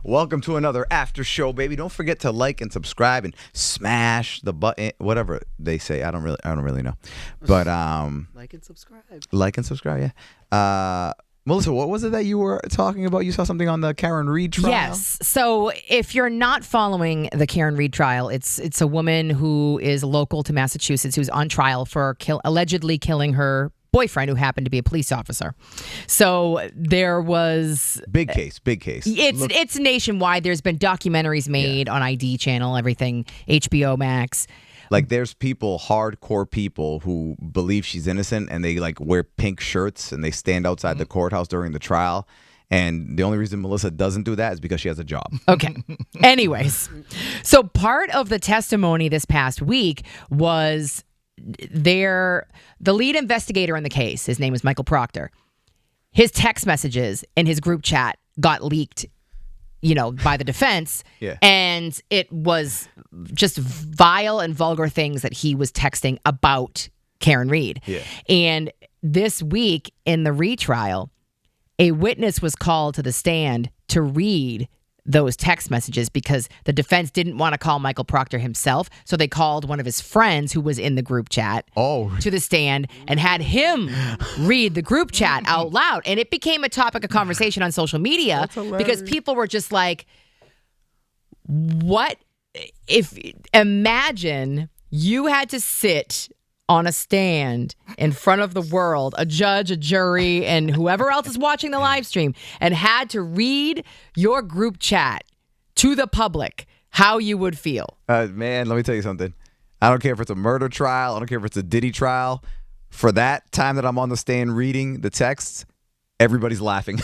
Welcome to another after show, baby. Don't forget to like and subscribe and smash the button, whatever they say. I don't really know, but like and subscribe. Like and subscribe, yeah. Melissa, what was it that you were talking about? You saw something on the Karen Reed trial? Yes. So if you're not following the Karen Reed trial, it's a woman who is local to Massachusetts who's on trial for allegedly killing her boyfriend, who happened to be a police officer. So there was big case. It's nationwide. There's been documentaries made on ID channel, everything, HBO Max. Like, there's hardcore people who believe she's innocent, and they like wear pink shirts and they stand outside the courthouse during the trial. And the only reason Melissa doesn't do that is because she has a job. Okay. Anyways, so part of the testimony this past week was the lead investigator in the case. His name is Michael Proctor. His text messages in his group chat got leaked, by the defense. Yeah. And it was just vile and vulgar things that he was texting about Karen Reed. Yeah. And this week in the retrial, a witness was called to the stand to read those text messages because the defense didn't want to call Michael Proctor himself. So they called one of his friends who was in the group chat to the stand and had him read the group chat out loud. And it became a topic of conversation on social media because people were just like, what if, imagine you had to sit on a stand in front of the world, a judge, a jury, and whoever else is watching the live stream, and had to read your group chat to the public, how you would feel. Man, let me tell you something. I don't care if it's a murder trial. I don't care if it's a Diddy trial. For that time that I'm on the stand reading the texts, everybody's laughing.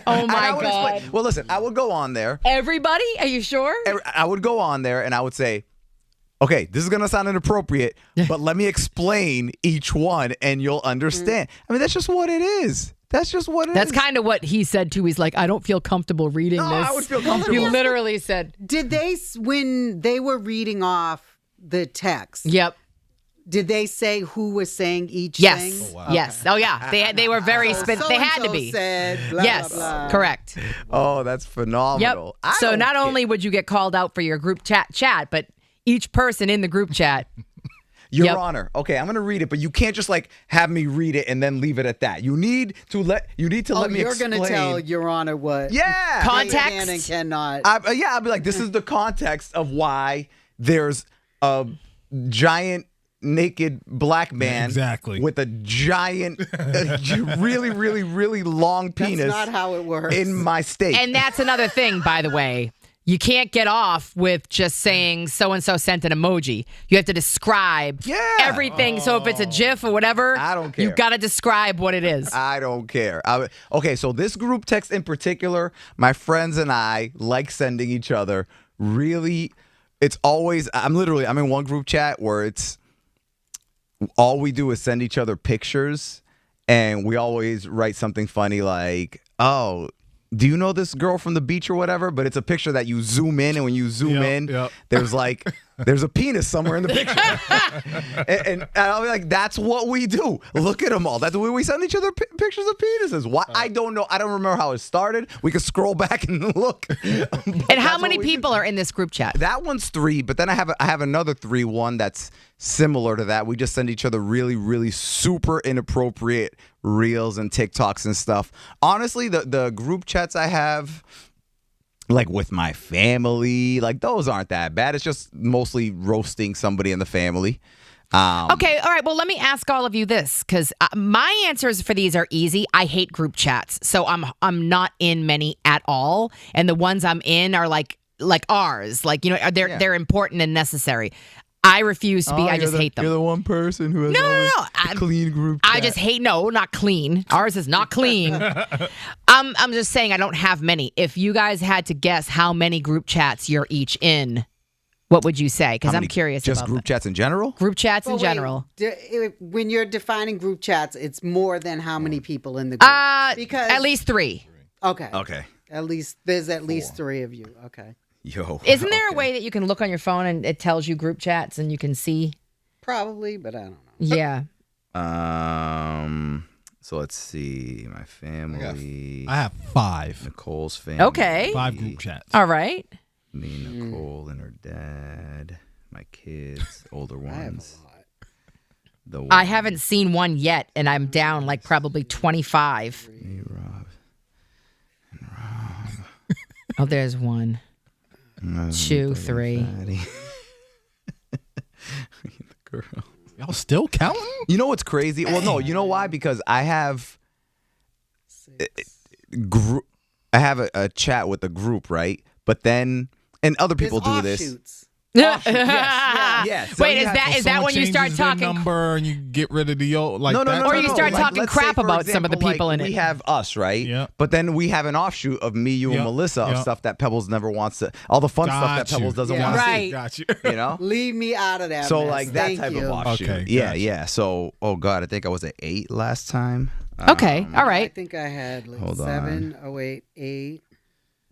Oh, my God. Well, listen, I would go on there. Everybody? Are you sure? I would go on there and I would say, okay, this is going to sound inappropriate, but let me explain each one and you'll understand. I mean, that's just what it is. That's kind of what he said, too. He's like, I don't feel comfortable reading this. I would feel comfortable. He literally said. Did they, when they were reading off the text? Yep. Did they say who was saying each yes. thing? Oh, wow. Yes. Oh, yeah. They were very specific. They had to be. Said, blah, yes. blah, blah. Correct. Oh, that's phenomenal. Yep. So not only would you get called out for your group chat, but each person in the group chat. Your Honor. Okay, I'm going to read it, but you can't just like have me read it and then leave it at that. You need to let me explain. You're going to tell Your Honor what? Yeah. Context. Can and cannot. I'll be like, this is the context of why there's a giant naked black man with a giant, really, really, really long penis. That's not how it works. In my state. And that's another thing, by the way. You can't get off with just saying so-and-so sent an emoji. You have to describe everything. So if it's a GIF or whatever, I don't care. You've got to describe what it is. I don't care. Okay, so this group text in particular, my friends and I like sending each other really, it's always, I'm in one group chat where it's, all we do is send each other pictures, and we always write something funny like, oh, do you know this girl from the beach or whatever? But it's a picture that you zoom in, and when you zoom in, there's a penis somewhere in the picture. and I'll be like, that's what we do. Look at them all. That's the way we send each other pictures of penises. Why? I don't know. I don't remember how it started. We can scroll back and look. And how many people are in this group chat? That one's 3, but then I have another 3, one that's similar to that. We just send each other really, really super inappropriate reels and TikToks and stuff. Honestly, the group chats I have, like with my family, like those aren't that bad. It's just mostly roasting somebody in the family. Okay, all right. Well, let me ask all of you this, because my answers for these are easy. I hate group chats, so I'm not in many at all, and the ones I'm in are like ours, they're important and necessary. I refuse to be. I just hate them. You're the one person who has a clean group chat. I just hate. No, not clean. Ours is not clean. I'm just saying I don't have many. If you guys had to guess how many group chats you're each in, what would you say? Because I'm curious just about group chats in general? Group chats in general. When you're defining group chats, it's more than how many people in the group? Because at least 3. Okay. There's at least 3 of you. Okay. Yo. Isn't there a way that you can look on your phone and it tells you group chats and you can see? Probably, but I don't know. Yeah. So let's see. My family. I have 5. Nicole's family. Okay. 5 group chats. All right. Me, Nicole, and her dad. My kids, older ones. I haven't seen one yet, and I'm down like probably 25. Me, Rob. Oh, there's 1, 2, 3. The girl. Y'all still counting? You know what's crazy? Well, no. You know why? Because I have group. I have a chat with the group, right? But then, and other people do this. Offshoots. Yes. So Wait, you have- is that when you start Changes their talking? number and you get rid of the old like No. that? Or you start talking let's crap say, for about some of the example, people in it. We have us, right? Yeah. But then we have an offshoot of me, you, and Yeah. Melissa of Yeah. stuff that Pebbles never wants to. All the fun stuff that Got you. Pebbles doesn't Yeah. want to Right. Got you. see. You know. Leave me out of that. So mess. like that Thank type you. of offshoot. Okay, Yeah, gotcha. yeah. So oh god, I think I was at 8 last time. Okay. All I right. think I had like Hold 7. Oh wait, 8.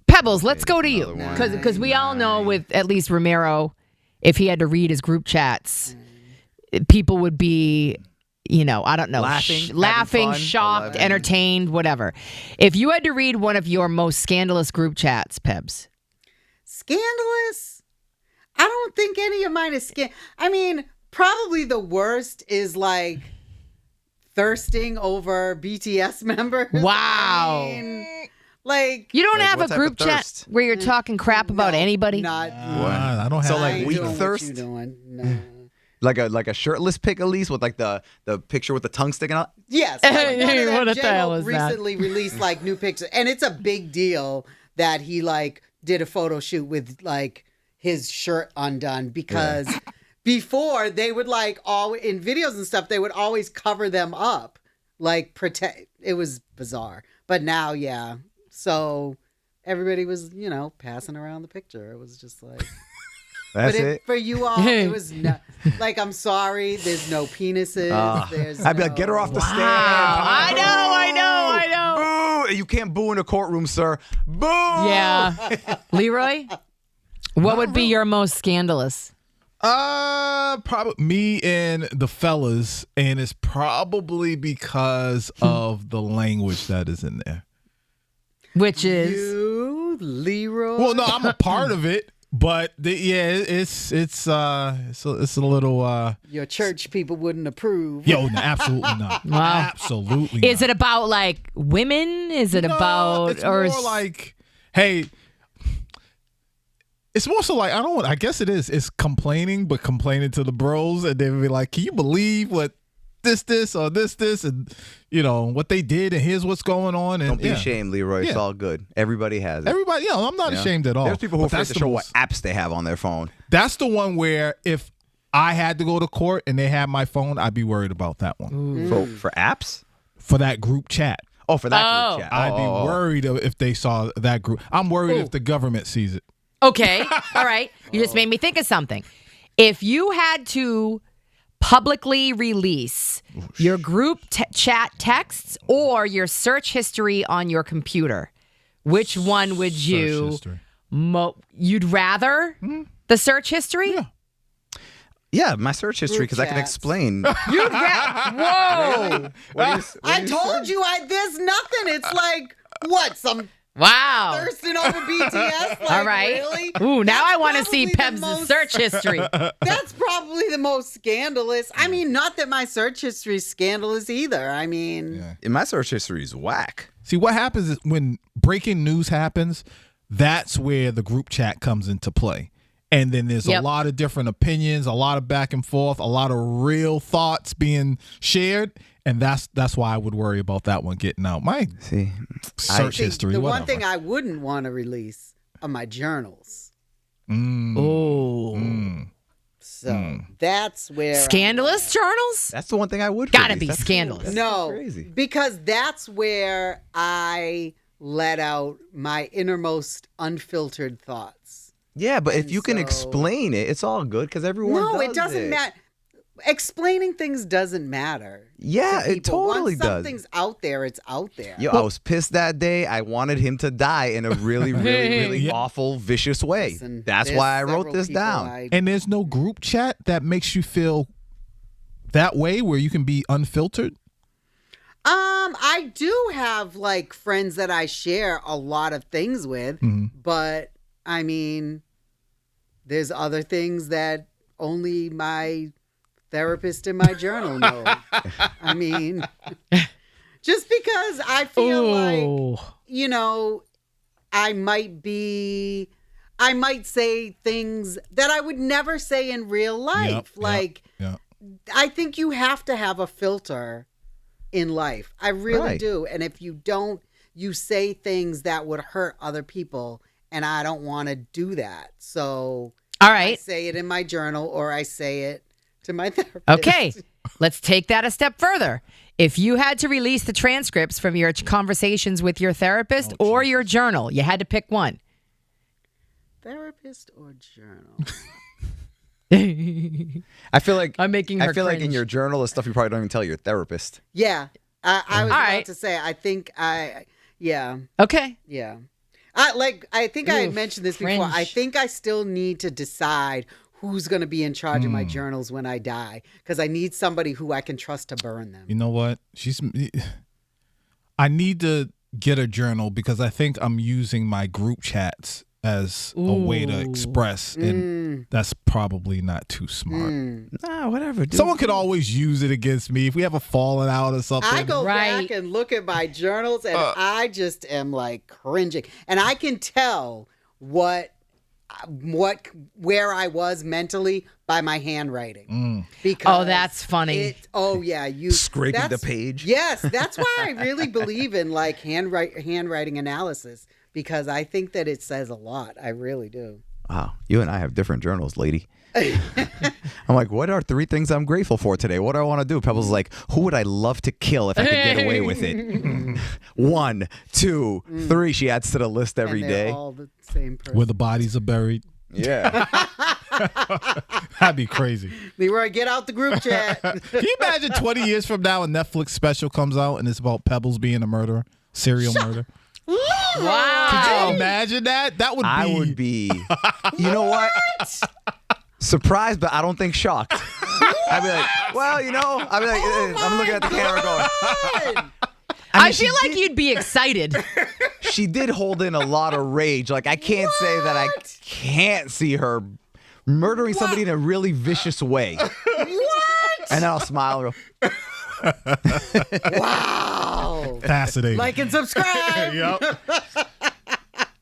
Pebbles, let's go to you. another one. Because we all know with at least Ramiro, if he had to read his group chats, people would be, I don't know, Laughing, having laughing, fun, shocked, 11. entertained, whatever. If you had to read one of your most scandalous group chats, Pebs. Scandalous? I don't think any of mine is I mean, probably the worst is like thirsting over BTS members. Wow. I mean, like You don't Like, have what a type group of chat thirst? where you're talking crap about no, anybody? Not. I don't have. So, I like, ain't weak doing what thirst? you doing. No. Like a shirtless pic at least with like the picture with the tongue sticking out. Yes. Like Hey, one of what them, the hell J-Hope is that? recently released like new pictures, and it's a big deal that he like did a photo shoot with like his shirt undone because before they would like all in videos and stuff they would always cover them up like protect. It was bizarre, but now so everybody was passing around the picture. It was just like. That's But it. for you all, it was not like I'm sorry. There's no penises. There's I'd be like, get her off the stand. I know. Boo! You can't boo in a courtroom, sir. Boo! Yeah. Leroy, what would be your most scandalous? Probably me and the fellas, and it's probably because of the language that is in there. Which is You, Leroy. Well, no, I'm a part of it, but it's a little. Your church people wouldn't approve. Yo, no, absolutely not. Wow. Absolutely. Is not. it about like women? Is it No, about it's or more like, hey, it's more so like I guess it is. It's complaining, but complaining to the bros, and they would be like, "Can you believe what this or this, and what they did, and here's what's going on." And Don't be ashamed, Leroy. It's Yeah. all good. Everybody has it. Everybody, I'm not Yeah. ashamed at all. There's people who are But afraid that's to the show most- what apps they have on their phone. That's the one where if I had to go to court and they had my phone, I'd be worried about that one For apps? for that group chat. Oh, for that Oh. group chat. I'd be Oh. worried if they saw that group. I'm worried if the government sees it. okay? All right. You just made me think of something. If you had to publicly release your group chat texts or your search history on your computer, which one would you? Search history. You'd rather the search history? Yeah. Yeah, my search history because I can chats. explain. You'd whoa! I told you, there's nothing. It's like what some Wow! thirsting over BTS. Like, All right. Really? Ooh, now That's I want to see probably the Peb's most- search history. That's probably the most scandalous. I mean, not that my search history is scandalous either. I mean, And my search history is whack. See, what happens is when breaking news happens, that's where the group chat comes into play. And then there's Yep. a lot of different opinions, a lot of back and forth, a lot of real thoughts being shared. And that's why I would worry about that one getting out. My See, search see, history, the whatever. one thing I wouldn't want to release are my journals. Oh, So that's where scandalous journals? that's the one thing I would. Gotta release. be That's- scandalous. that's No, crazy. because that's where I let out my innermost unfiltered thoughts. Yeah, but if And you can so- explain it, it's all good because everyone. No, it does doesn't matter. Explaining things doesn't matter. Yeah, to it people. totally Once does. something's out there, it's out there. Yo, I was pissed that day. I wanted him to die in a really, really, really Yeah. awful, vicious way. Listen, That's there's why I wrote several this people down. And there's no group chat that makes you feel that way where you can be unfiltered. I do have like friends that I share a lot of things with, but I mean, there's other things that only my therapist in my journal know. I mean, just because I feel like, you know, I might say things that I would never say in real life. I think you have to have a filter in life. I really do. And if you don't, you say things that would hurt other people, and I don't want to do that. So all right, I say it in my journal, or I say it to my therapist. Okay, let's take that a step further. If you had to release the transcripts from your conversations with your therapist or your journal, you had to pick one. Therapist or journal? I feel like I'm making her I feel like in cringe. your journal is stuff you probably don't even tell your therapist. Yeah. I was All about right. to say, yeah. Okay. Yeah. I think I had mentioned this before. cringe. I think I still need to decide who's going to be in charge of my journals when I die, because I need somebody who I can trust to burn them. You know what? I need to get a journal because I think I'm using my group chats as a way to express, and that's probably not too smart. Nah, whatever, dude. Someone could always use it against me if we have a falling out or something. I go Right. back and look at my journals, and I just am like cringing, and I can tell where I was mentally by my handwriting. Because Oh, that's funny. Scraping the that's- page. Yes, that's why I really believe in like handwriting analysis, because I think that it says a lot. I really do. Wow, you and I have different journals, lady. I'm like, what are 3 things I'm grateful for today? What do I want to do? Pebbles is like, who would I love to kill if I could get away with it? 1, 2, 3. She adds to the list every And they're day. all the same person. Where the bodies are buried. Yeah. That'd be crazy. Leroy, get out the group chat. Can you imagine 20 years from now a Netflix special comes out and it's about Pebbles being a murderer, serial murder? Wow. Could you imagine that? That would be. I would be. You know what? Surprised, but I don't think shocked. I'd be like, well, you know, I'd be like, I'm looking at the camera going. I feel like you'd be excited. She did hold in a lot of rage. Like, I can't say that I can't see her murdering somebody in a really vicious way. What? And then I'll smile and go, Wow. Fascinating. Like and subscribe. Yep.